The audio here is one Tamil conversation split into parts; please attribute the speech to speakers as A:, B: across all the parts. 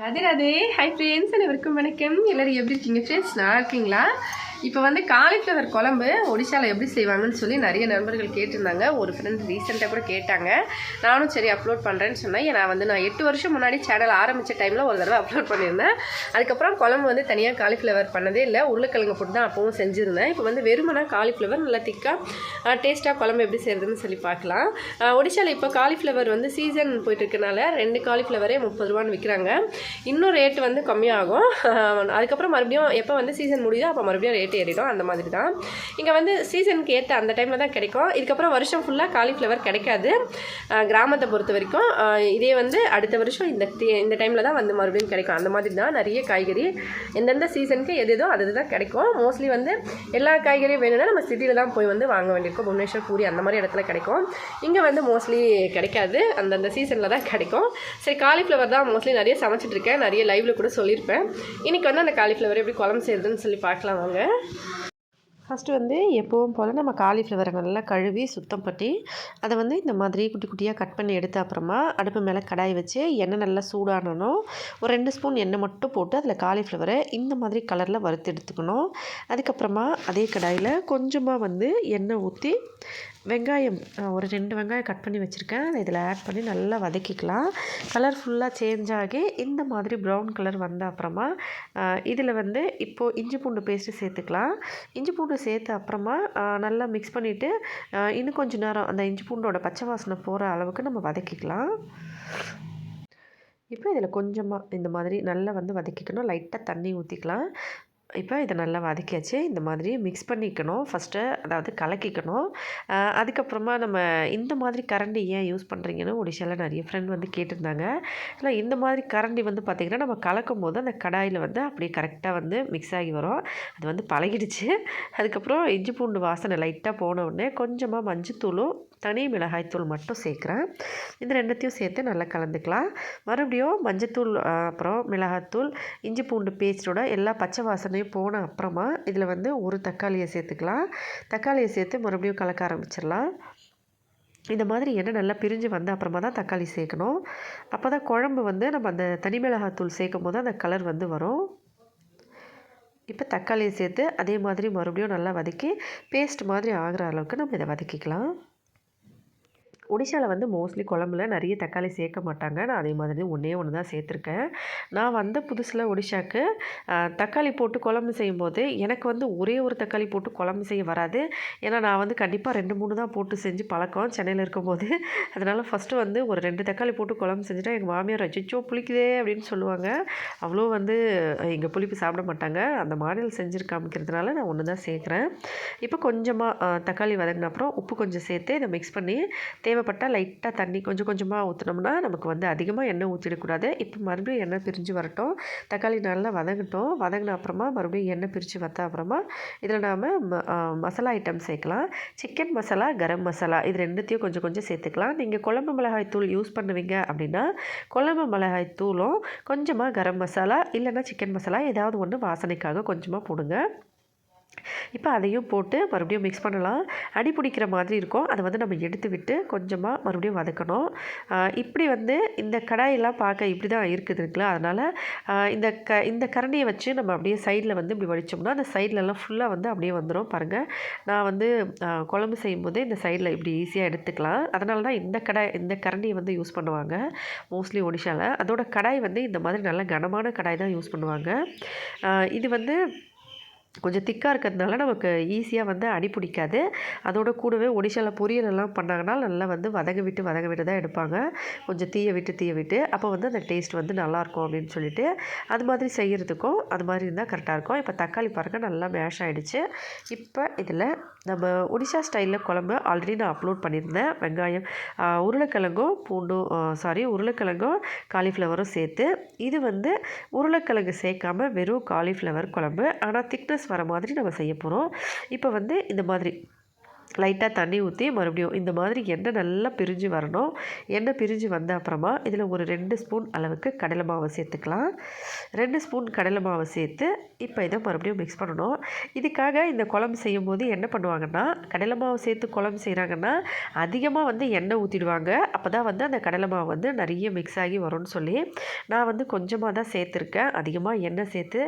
A: ராதே ராதே. ஹாய் ஃப்ரெண்ட்ஸ், அனைவருக்கும் வணக்கம். எல்லோரும் எப்படி இருக்கீங்க ஃப்ரெண்ட்ஸ்? நல்லா இருக்கீங்களா? இப்போ வந்து காலிஃப்ளவர் குழம்பு ஒடிசாவில் எப்படி செய்வாங்கன்னு சொல்லி நிறைய நண்பர்கள் கேட்டிருந்தாங்க. ஒரு ஃப்ரெண்ட் ரீசெண்டாக கூட கேட்டாங்க. நானும் சரி அப்லோட் பண்ணுறேன்னு சொன்னேன். நான் 8 வருஷம் முன்னாடி சேனல் ஆரம்பித்த டைமில் ஒரு தடவை அப்லோட் பண்ணியிருந்தேன். அதுக்கப்புறம் குழம்பு வந்து தனியாக காலிஃப்ளவர் பண்ணதே இல்லை. உருளைக்கிழங்கு போட்டு தான் அப்பவும் செஞ்சுருந்தேன். இப்போ வந்து வெறுமனா காலிஃப்ளவர் நல்லா திக்காக டேஸ்ட்டாக குழம்பு எப்படி செய்கிறதுன்னு சொல்லி பார்க்கலாம். ஒடிசாவில் இப்போ காலிஃப்ளவர் வந்து சீசன் போயிட்டு இருக்கனால 2 காலிஃப்ளவரே 30 ரூபான்னு விற்கிறாங்க. இன்னும் ரேட்டு வந்து கம்மியாகும். அதுக்கப்புறம் மறுபடியும் எப்போ வந்து சீசன் முடியுதோ அப்போ மறுபடியும் ரேட் ஏறிடும். அந்த மாதிரி தான் இங்கே வந்து சீசனுக்கு ஏற்ற அந்த டைமில் தான் கிடைக்கும். இதுக்கப்புறம் வருஷம் ஃபுல்லாக காலிஃப்ளவர் கிடைக்காது கிராமத்தை பொறுத்த வரைக்கும். இதே வந்து அடுத்த வருஷம் இந்த டைமில் தான் வந்து மறுபடியும் கிடைக்கும். அந்த மாதிரி தான் நிறைய காய்கறி எந்தெந்த சீசனுக்கு எதோ அது தான் கிடைக்கும். மோஸ்ட்லி வந்து எல்லா காய்கறியும் வேணும்னா நம்ம சிட்டியில் தான் போய் வந்து வாங்க வேண்டியிருக்கும். புவனேஸ்வர், பூரி அந்த மாதிரி இடத்துல கிடைக்கும். இங்கே வந்து மோஸ்ட்லி கிடைக்காது. அந்தந்த சீசனில் தான் கிடைக்கும். சரி, காலிஃப்ளவர் தான் மோஸ்ட்லி நிறைய சமைச்சிட்ருக்கேன். நிறைய லைவில் கூட சொல்லியிருப்பேன். இன்றைக்கி வந்து அந்த காலிஃப்ளவர் எப்படி குழம்பு செய்யுதுன்னு சொல்லி பார்க்கலாம் வாங்க. ஃபஸ்ட்டு வந்து எப்பவும் போல் நம்ம காலிஃப்ளவரை நல்லா கழுவி சுத்தம் பண்ணி அதை வந்து இந்த மாதிரி குட்டி குட்டியாக கட் பண்ணி எடுத்த அப்புறமா அடுப்பு மேலே கடாய் வச்சு எண்ணெய் நல்லா சூடானணும். ஒரு 2 ஸ்பூன் எண்ணெய் மட்டும் போட்டு அதில் காலிஃப்ளவரை இந்த மாதிரி கலரில் வறுத்து எடுத்துக்கணும். அதுக்கப்புறமா அதே கடாயில் கொஞ்சமாக வந்து எண்ணெய் ஊற்றி வெங்காயம் ஒரு 2 வெங்காயம் கட் பண்ணி வச்சுருக்கேன். அதை இதில் ஆட் பண்ணி நல்லா வதக்கிக்கலாம். கலர் ஃபுல்லாக சேஞ்ச் ஆகி இந்த மாதிரி ப்ரௌன் கலர் வந்த அப்புறமா இதில் வந்து இப்போது இஞ்சி பூண்டு பேஸ்ட்டு சேர்த்துக்கலாம். இஞ்சி பூண்டு சேர்த்த அப்புறமா நல்லா மிக்ஸ் பண்ணிவிட்டு இன்னும் கொஞ்சம் நேரம் அந்த இஞ்சி பூண்டோட பச்சை வாசனை போகிற அளவுக்கு நம்ம வதக்கிக்கலாம். இப்போ இதில் கொஞ்சமாக இந்த மாதிரி நல்லா வந்து வதக்கிக்கணும். லைட்டாக தண்ணி ஊற்றிக்கலாம். இப்போ இதை நல்லா வதக்கியாச்சு. இந்த மாதிரி மிக்ஸ் பண்ணிக்கணும் ஃபஸ்ட்டு, அதாவது கலக்கிக்கணும். அதுக்கப்புறமா நம்ம இந்த மாதிரி கரண்டி ஏன் யூஸ் பண்ணுறீங்கன்னு ஒடிசாவில் நிறைய ஃப்ரெண்ட் வந்து கேட்டிருந்தாங்க. இல்லை, இந்த மாதிரி கரண்டி வந்து பார்த்திங்கன்னா நம்ம கலக்கும் போது அந்த கடாயில் வந்து அப்படியே கரெக்டாக வந்து மிக்ஸ் ஆகி வரும். அது வந்து பழகிடுச்சு. அதுக்கப்புறம் இஞ்சி பூண்டு வாசனை லைட்டாக போன உடனே கொஞ்சமாக மஞ்சத்தூளும் தனி மிளகாய்த்தூள் மட்டும் சேர்க்குறேன். இந்த ரெண்டுத்தையும் சேர்த்து நல்லா கலந்துக்கலாம். மறுபடியும் மஞ்சத்தூள் அப்புறம் மிளகாய்த்தூள் இஞ்சி பூண்டு பேஸ்ட்டோட எல்லா பச்சை வாசனையும் போன அப்புறமா இதில் வந்து ஒரு தக்காளியை சேர்த்துக்கலாம். தக்காளியை சேர்த்து மறுபடியும் கலக்க ஆரம்பிச்சிடலாம். இந்த மாதிரி எண்ணெய் நல்லா பிரிஞ்சு வந்த அப்புறமா தான் தக்காளி சேர்க்கணும். அப்போ தான் குழம்பு வந்து நம்ம அந்த தனி மிளகாய்த்தூள் சேர்க்கும் போது அந்த கலர் வந்து வரும். இப்போ தக்காளியை சேர்த்து அதே மாதிரி மறுபடியும் நல்லா வதக்கி பேஸ்ட் மாதிரி ஆகிற அளவுக்கு நம்ம இதை வதக்கிக்கலாம். ஒடிசாவில் வந்து மோஸ்ட்லி குழம்புல நிறைய தக்காளி சேர்க்க மாட்டாங்க. நான் அதே மாதிரி ஒன்றே ஒன்று தான் சேர்த்துருக்கேன். நான் வந்த புதுசில் ஒடிசாவுக்கு தக்காளி போட்டு குழம்பு செய்யும்போது எனக்கு வந்து ஒரே ஒரு தக்காளி போட்டு குழம்பு செய்ய வராது. ஏன்னா நான் வந்து கண்டிப்பாக 2, 3 தான் போட்டு செஞ்சு பழக்கம் சென்னையில் இருக்கும்போது. அதனால் ஃபஸ்ட்டு வந்து ஒரு 2 தக்காளி போட்டு குழம்பு செஞ்சுட்டா எங்கள் மாமியார் அச்சோ புளிக்குதே அப்படின்னு சொல்லுவாங்க. அவ்வளோ வந்து எங்கள் புளிப்பு சாப்பிட மாட்டாங்க. அந்த மாடல் செஞ்சு காமிக்கிறதுனால நான் ஒன்று தான் சேர்க்குறேன். இப்போ கொஞ்சமாக தக்காளி வதங்கின அப்புறம் உப்பு கொஞ்சம் சேர்த்து இதை மிக்ஸ் பண்ணி தேவைப்பட்டால் லைட்டாக தண்ணி கொஞ்சம் கொஞ்சமாக ஊற்றினோம்னா நமக்கு வந்து அதிகமாக எண்ணெய் ஊற்றிடக்கூடாது. இப்போ மறுபடியும் எண்ணெய் பிரிஞ்சு வரட்டும். தக்காளி நல்லா வதங்கட்டும். வதங்கின அப்புறமா மறுபடியும் எண்ணெய் பிரித்து வந்த அப்புறமா இதில் நாம் மசாலா ஐட்டம் சேர்க்கலாம். சிக்கன் மசாலா, கரம் மசாலா இது ரெண்டுத்தையும் கொஞ்சம் கொஞ்சம் சேர்த்துக்கலாம். நீங்கள் குழம்பு மிளகாய் தூள் யூஸ் பண்ணுவீங்க அப்படின்னா குழம்பு மிளகாய் தூளும் கொஞ்சமாக கரம் மசாலா இல்லைன்னா சிக்கன் மசாலா ஏதாவது ஒன்று வாசனைக்காக கொஞ்சமாக போடுங்க. இப்போ அதையும் போட்டு மறுபடியும் மிக்ஸ் பண்ணலாம். அடி பிடிக்கிற மாதிரி இருக்கும். அதை வந்து நம்ம எடுத்து விட்டு கொஞ்சமாக மறுபடியும் வதக்கணும். இப்படி வந்து இந்த கடாயெல்லாம் பார்க்க இப்படி தான் இருக்குதுங்களா. அதனால் இந்த கரண்டியை வச்சு நம்ம அப்படியே சைடில் வந்து இப்படி வடித்தோம்னா அந்த சைட்லலாம் ஃபுல்லாக வந்து அப்படியே வந்துடும். பாருங்கள், நான் வந்து குழம்பு செய்யும்போது இந்த சைடில் இப்படி ஈஸியாக எடுத்துக்கலாம். அதனால தான் இந்த கரண்டியை வந்து யூஸ் பண்ணுவாங்க மோஸ்ட்லி ஒடிசாவில். அதோட கடாய் வந்து இந்த மாதிரி நல்ல கனமான கடாய் தான் யூஸ் பண்ணுவாங்க. இது வந்து கொஞ்சம் திக்காக இருக்கிறதுனால நமக்கு ஈஸியாக வந்து அடி பிடிக்காது. அதோட கூடவே ஒடிசாவில் பொரியலெல்லாம் பண்ணாங்கன்னா நல்லா வந்து வதங்க விட்டு தான் எடுப்பாங்க. கொஞ்சம் தீய விட்டு அப்போ வந்து அந்த டேஸ்ட் வந்து நல்லாயிருக்கும் அப்படின்னு சொல்லிட்டு அது மாதிரி செய்கிறதுக்கும் அது மாதிரி இருந்தால் கரெக்டாக இருக்கும். இப்போ தக்காளி பாருங்கள் நல்லா மேஷ் ஆகிடுச்சு. இப்போ இதில் நம்ம ஒடிசா ஸ்டைலில் குழம்பு ஆல்ரெடி நான் அப்லோட் பண்ணியிருந்தேன். வெங்காயம், உருளைக்கிழங்கும் காலிஃப்ளவரும் சேர்த்து. இது வந்து உருளைக்கிழங்கு சேர்க்காமல் வெறும் காலிஃப்ளவர் குழம்பு. ஆனால் திக்னஸ் வர மாதிரி நம்ம செய்ய போகிறோம். இப்போ வந்து இந்த மாதிரி லைட்டாக தண்ணி ஊற்றி மறுபடியும் இந்த மாதிரி எண்ணெய் நல்லா பிரிஞ்சு வரணும். எண்ணெய் பிரிஞ்சு வந்த அப்புறமா இதில் ஒரு 2 ஸ்பூன் அளவுக்கு கடலை மாவு சேர்த்துக்கலாம். 2 ஸ்பூன் கடலை மாவு சேர்த்து இப்போ இதை மறுபடியும் மிக்ஸ் பண்ணணும். இதுக்காக இந்த குழம்பு செய்யும்போது என்ன பண்ணுவாங்கன்னா, கடலை மாவு சேர்த்து குழம்பு செய்கிறாங்கன்னா அதிகமாக வந்து எண்ணெய் ஊற்றிடுவாங்க. அப்போ தான் வந்து அந்த கடலை மாவு வந்து நிறைய மிக்ஸ் ஆகி வரும்னு சொல்லி நான் வந்து கொஞ்சமாக தான் சேர்த்துருக்கேன். அதிகமாக எண்ணெய் சேர்த்து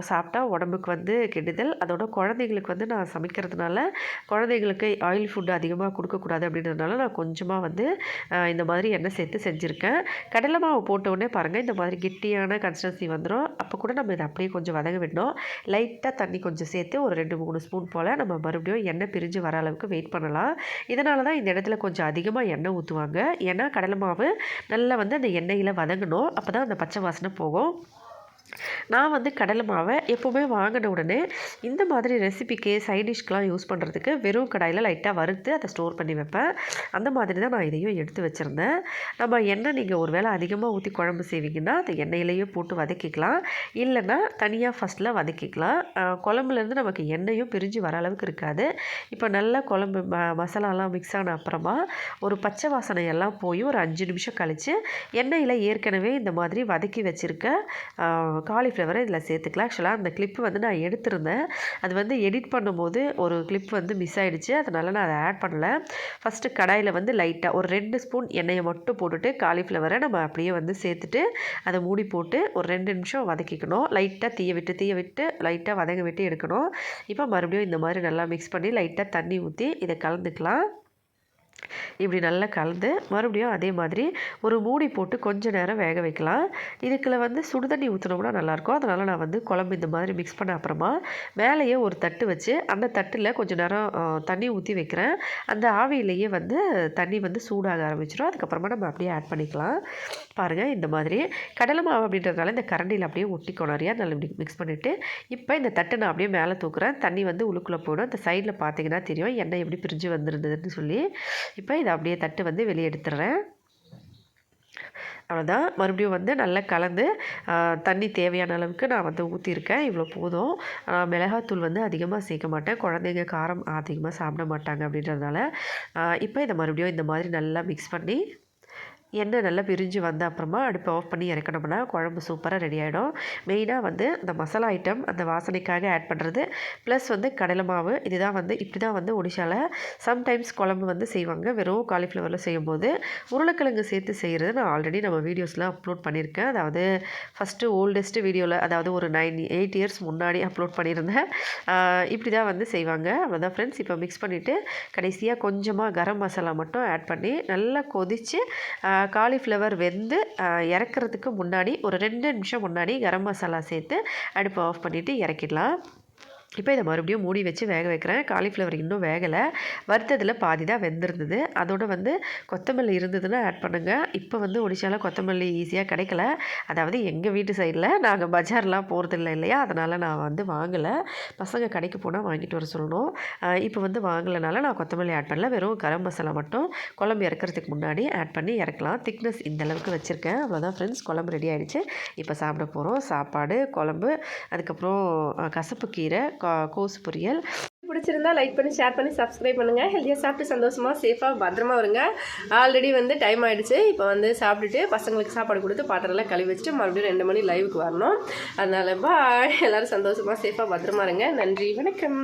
A: சாப்பிட்டா உடம்புக்கு வந்து கெடுதல். அதோட குழந்தைங்களுக்கு வந்து நான் சமைக்கிறதுனால குழந்தைங்களுக்கு ஆயில் ஃபுட் அதிகமாக கொடுக்கக்கூடாது அப்படின்றதுனால நான் கொஞ்சமாக வந்து இந்த மாதிரி எண்ணெய் சேர்த்து செஞ்சுருக்கேன். கடலை மாவு போட்ட உடனே பாருங்கள் இந்த மாதிரி கெட்டியான கன்சிஸ்டன்சி வந்துடும். அப்போ கூட நம்ம இதை அப்படியே கொஞ்சம் வதங்க விடணும். லைட்டாக தண்ணி கொஞ்சம் சேர்த்து ஒரு 2-3 ஸ்பூன் போல் நம்ம மறுபடியும் எண்ணெய் பிரிஞ்சு வர அளவுக்கு வெயிட் பண்ணலாம். இதனால தான் இந்த இடத்துல கொஞ்சம் அதிகமாக எண்ணெய் ஊற்றுவாங்க. ஏன்னா கடலை மாவு நல்லா வந்து அந்த எண்ணெயில் வதங்கணும். அப்போ தான் அந்த பச்சை வாசனை போகும். நான் வந்து கடலை மாவை எப்போவுமே வாங்கின உடனே இந்த மாதிரி ரெசிபிக்கு சைட் டிஷ்க்கெலாம் யூஸ் பண்ணுறதுக்கு வெறும் கடாயில் லைட்டாக வறுத்து அதை ஸ்டோர் பண்ணி வைப்பேன். அந்த மாதிரி தான் நான் இதையும் எடுத்து வச்சுருந்தேன். நம்ம எண்ணெய் நீங்கள் ஒரு வேளை அதிகமாக ஊற்றி குழம்பு செய்வீங்கன்னா அந்த எண்ணெயிலேயே போட்டு வதக்கிக்கலாம். இல்லைன்னா தனியாக ஃபஸ்ட்டில் வதக்கிக்கலாம். குழம்புலேருந்து நமக்கு எண்ணெயும் பிரிஞ்சு வர அளவுக்கு இருக்காது. இப்போ நல்லா குழம்பு மசாலாலாம் மிக்ஸ் ஆன அப்புறமா ஒரு பச்சை வாசனை எல்லாம் போய் ஒரு 5 நிமிஷம் கழித்து எண்ணெயில் ஏற்கனவே இந்த மாதிரி வதக்கி வச்சுருக்க காலிஃப்ளவரை இதில் சேர்த்துக்கலாம். ஆக்சுவலாக அந்த கிளிப்பு வந்து நான் எடுத்திருந்தேன். அது வந்து எடிட் பண்ணும்போது ஒரு கிளிப் வந்து மிஸ் ஆகிடுச்சு. அதனால் நான் அதை ஆட் பண்ணலை. ஃபஸ்ட்டு கடாயில் வந்து லைட்டாக ஒரு 2 ஸ்பூன் எண்ணெயை மட்டும் போட்டுட்டு காலிஃப்ளவரை நம்ம அப்படியே வந்து சேர்த்துட்டு அதை மூடி போட்டு ஒரு 2 நிமிஷம் வதக்கிக்கணும். லைட்டாக தீய விட்டு லைட்டாக வதங்க விட்டு எடுக்கணும். இப்போ மறுபடியும் இந்த மாதிரி நல்லா மிக்ஸ் பண்ணி லைட்டாக தண்ணி ஊற்றி இதை கலந்துக்கலாம். இப்படி நல்லா கலந்து மறுபடியும் அதே மாதிரி ஒரு மூடி போட்டு கொஞ்சம் நேரம் வேக வைக்கலாம். இதுக்குள்ள வந்து சுடுதண்ணி ஊற்றினோம்னா நல்லாயிருக்கும். அதனால் நான் வந்து குழம்பு இந்த மாதிரி மிக்ஸ் பண்ண அப்புறமா மேலேயே ஒரு தட்டு வச்சு அந்த தட்டில் கொஞ்சம் நேரம் தண்ணி ஊற்றி வைக்கிறேன். அந்த ஆவியிலேயே வந்து தண்ணி வந்து சூடாக ஆரம்பிச்சிடும். அதுக்கப்புறமா நம்ம அப்படியே ஆட் பண்ணிக்கலாம். பாருங்கள் இந்த மாதிரி கடலை மாவு அப்படின்றதுனால இந்த கரண்டியில் அப்படியே ஒட்டிக்கணும் நிறையா. நல்லா இப்படி மிக்ஸ் பண்ணிவிட்டு இப்போ இந்த தட்டை நான் அப்படியே மேலே தூக்குறேன். தண்ணி வந்து உள்ளுக்குள்ளே போயிடும். இந்த சைடில் பார்த்தீங்கன்னா தெரியும் எண்ணெய் எப்படி பிரிஞ்சு வந்துருந்ததுன்னு சொல்லி. இப்போ இதை அப்படியே தட்டு வந்து வெளியே எடுத்துடுறேன். அவ்வளோதான். மறுபடியும் வந்து நல்லா கலந்து தண்ணி தேவையான அளவுக்கு நான் வந்து ஊற்றிருக்கேன். இவ்வளோ போதும். மிளகாத்தூள் வந்து அதிகமாக சேர்க்க மாட்டேன். குழந்தைங்க காரம் அதிகமாக சாப்பிட மாட்டாங்க அப்படின்றதுனால. இப்போ இதை மறுபடியும் இந்த மாதிரி நல்லா மிக்ஸ் பண்ணி எண்ணெய் நல்லா பிரிஞ்சு வந்த அப்புறமா அடுப்பை ஆஃப் பண்ணி இறக்கணும்னா குழம்பு சூப்பராக ரெடி ஆகிடும். மெயினாக வந்து இந்த மசாலா ஐட்டம் அந்த வாசனைக்காக ஆட் பண்ணுறது ப்ளஸ் வந்து கடலை மாவு இதுதான் வந்து இப்படி தான் வந்து ஒடிஷாவில் சம்டைம்ஸ் குழம்பு வந்து செய்வாங்க. வெறும் காலிஃப்ளவரில் செய்யும்போது உருளைக்கிழங்கு சேர்த்து செய்கிறது நான் ஆல்ரெடி நம்ம வீடியோஸில் அப்லோட் பண்ணியிருக்கேன். அதாவது ஃபஸ்ட்டு ஓல்டஸ்ட்டு வீடியோவில் அதாவது ஒரு 8 இயர்ஸ் முன்னாடி அப்லோட் பண்ணியிருந்தேன். இப்படி தான் வந்து செய்வாங்க. அவ்வளோதான் ஃப்ரெண்ட்ஸ். இப்போ மிக்ஸ் பண்ணிவிட்டு கடைசியாக கொஞ்சமாக கரம் மசாலா மட்டும் ஆட் பண்ணி நல்லா கொதித்து காலிஃப்ளவர் வெந்து இறக்குறதுக்கு முன்னாடி ஒரு 2 நிமிஷம் முன்னாடி கரம் மசாலா சேர்த்து அடுப்பை ஆஃப் பண்ணிவிட்டு இறக்கிடலாம். இப்போ இதை மறுபடியும் மூடி வச்சு வேக வைக்கிறேன். காலிஃப்ளவர் இன்னும் வேகலை. வறுத்ததில் பாதி தான் வெந்திருந்தது. அதோடு வந்து கொத்தமல்லி இருந்ததுன்னா ஆட் பண்ணுங்கள். இப்போ வந்து ஒடிஷாவில் கொத்தமல்லி ஈஸியாக கிடைக்கல. அதாவது எங்கள் வீட்டு சைடில் நாங்கள் பஜார்லாம் போகிறதில்ல இல்லையா, அதனால் நான் வந்து வாங்கலை. பசங்க கடைக்கு போனால் வாங்கிட்டு வர சொல்லணும். இப்போ வந்து வாங்கலைனால நான் கொத்தமல்லி ஆட் பண்ணல. வெறும் கரம் மசாலா மட்டும் குழம்பு இறக்கிறதுக்கு முன்னாடி ஆட் பண்ணி இறக்கலாம். திக்னஸ் இந்த அளவுக்கு வச்சுருக்கேன். அவ்வளோதான் ஃப்ரெண்ட்ஸ். குழம்பு ரெடி ஆகிடுச்சு. இப்போ சாப்பிட போகிறோம். சாப்பாடு குழம்பு அதுக்கப்புறம் கசப்பு கீரை கோசு பொரியல்.
B: பிடிச்சிருந்தா லைக் பண்ணி ஷேர் பண்ணி சப்ஸ்கிரைப் பண்ணுங்கள். ஹெல்த்தியாக சாப்பிட்டு சந்தோஷமாக சேஃபாக பத்திரமா வருங்க. ஆல்ரெடி வந்து டைம் ஆகிடுச்சு. இப்போ வந்து சாப்பிட்டுட்டு பசங்களுக்கு சாப்பாடு கொடுத்து பாத்திரம்லாம் கழுவி வச்சுட்டு மறுபடியும் 2 மணி லைவுக்கு வரணும். அதனால் பாய். எல்லோரும் சந்தோஷமாக சேஃபாக பத்திரமா இருங்க. நன்றி, வணக்கம்.